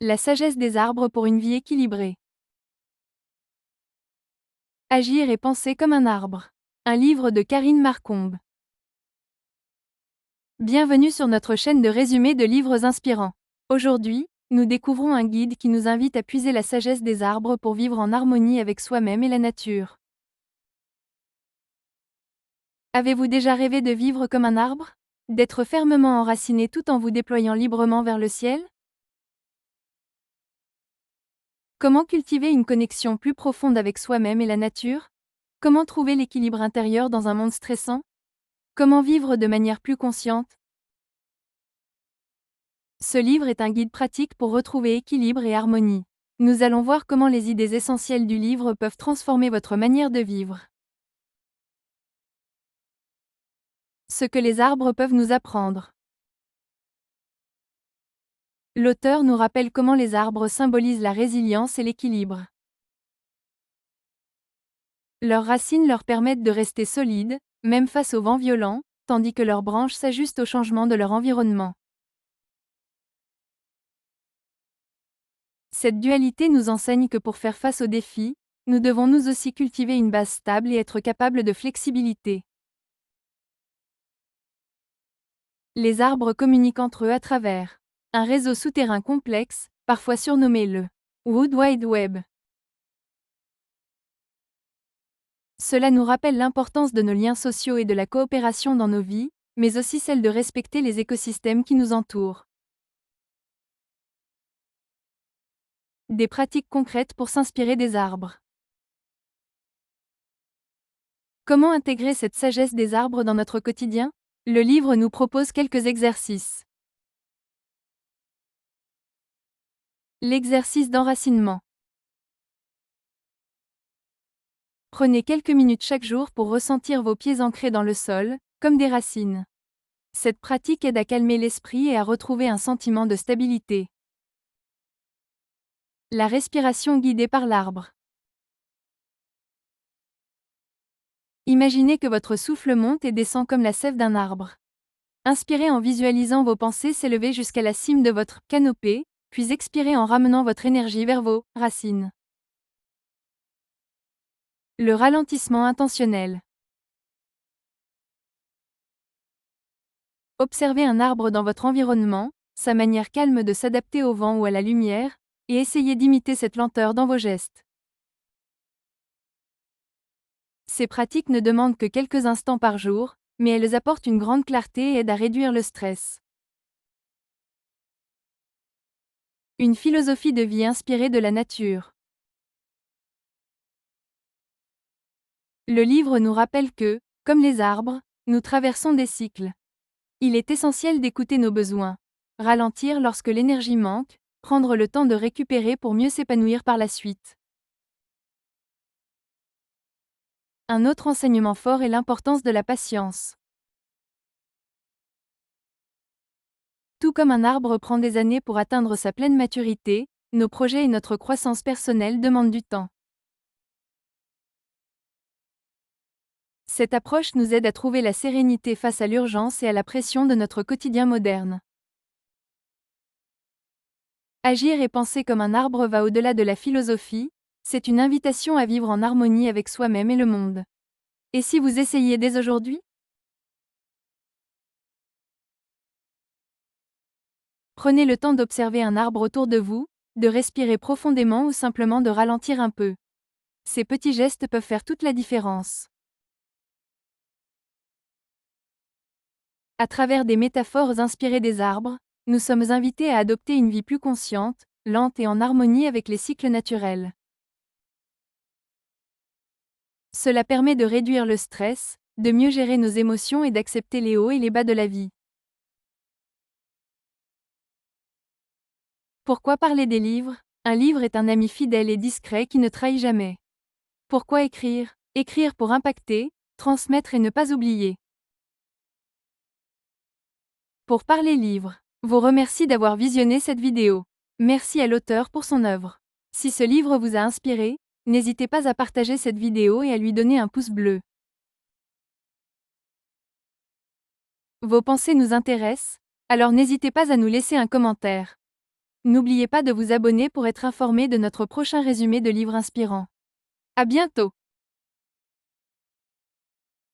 La sagesse des arbres pour une vie équilibrée. Agir et penser comme un arbre. Un livre de Karine Marcombe. Bienvenue sur notre chaîne de résumé de livres inspirants. Aujourd'hui, nous découvrons un guide qui nous invite à puiser la sagesse des arbres pour vivre en harmonie avec soi-même et la nature. Avez-vous déjà rêvé de vivre comme un arbre? D'être fermement enraciné tout en vous déployant librement vers le ciel? Comment cultiver une connexion plus profonde avec soi-même et la nature? Comment trouver l'équilibre intérieur dans un monde stressant? Comment vivre de manière plus consciente? Ce livre est un guide pratique pour retrouver équilibre et harmonie. Nous allons voir comment les idées essentielles du livre peuvent transformer votre manière de vivre. Ce que les arbres peuvent nous apprendre. L'auteur nous rappelle comment les arbres symbolisent la résilience et l'équilibre. Leurs racines leur permettent de rester solides, même face aux vents violents, tandis que leurs branches s'ajustent aux changements de leur environnement. Cette dualité nous enseigne que pour faire face aux défis, nous devons nous aussi cultiver une base stable et être capables de flexibilité. Les arbres communiquent entre eux à travers un réseau souterrain complexe, parfois surnommé le Wood Wide Web. Cela nous rappelle l'importance de nos liens sociaux et de la coopération dans nos vies, mais aussi celle de respecter les écosystèmes qui nous entourent. Des pratiques concrètes pour s'inspirer des arbres. Comment intégrer cette sagesse des arbres dans notre quotidien? Le livre nous propose quelques exercices. L'exercice d'enracinement. Prenez quelques minutes chaque jour pour ressentir vos pieds ancrés dans le sol, comme des racines. Cette pratique aide à calmer l'esprit et à retrouver un sentiment de stabilité. La respiration guidée par l'arbre. Imaginez que votre souffle monte et descend comme la sève d'un arbre. Inspirez en visualisant vos pensées s'élever jusqu'à la cime de votre canopée, puis expirez en ramenant votre énergie vers vos racines. Le ralentissement intentionnel. Observez un arbre dans votre environnement, sa manière calme de s'adapter au vent ou à la lumière, et essayez d'imiter cette lenteur dans vos gestes. Ces pratiques ne demandent que quelques instants par jour, mais elles apportent une grande clarté et aident à réduire le stress. Une philosophie de vie inspirée de la nature. Le livre nous rappelle que, comme les arbres, nous traversons des cycles. Il est essentiel d'écouter nos besoins, ralentir lorsque l'énergie manque, prendre le temps de récupérer pour mieux s'épanouir par la suite. Un autre enseignement fort est l'importance de la patience. Tout comme un arbre prend des années pour atteindre sa pleine maturité, nos projets et notre croissance personnelle demandent du temps. Cette approche nous aide à trouver la sérénité face à l'urgence et à la pression de notre quotidien moderne. Agir et penser comme un arbre va au-delà de la philosophie, c'est une invitation à vivre en harmonie avec soi-même et le monde. Et si vous essayiez dès aujourd'hui? Prenez le temps d'observer un arbre autour de vous, de respirer profondément ou simplement de ralentir un peu. Ces petits gestes peuvent faire toute la différence. À travers des métaphores inspirées des arbres, nous sommes invités à adopter une vie plus consciente, lente et en harmonie avec les cycles naturels. Cela permet de réduire le stress, de mieux gérer nos émotions et d'accepter les hauts et les bas de la vie. Pourquoi parler des livres? Un livre est un ami fidèle et discret qui ne trahit jamais. Pourquoi écrire? Écrire pour impacter, transmettre et ne pas oublier. Pour parler livre, vous remercie d'avoir visionné cette vidéo. Merci à l'auteur pour son œuvre. Si ce livre vous a inspiré, n'hésitez pas à partager cette vidéo et à lui donner un pouce bleu. Vos pensées nous intéressent, alors n'hésitez pas à nous laisser un commentaire. N'oubliez pas de vous abonner pour être informé de notre prochain résumé de livres inspirants. À bientôt!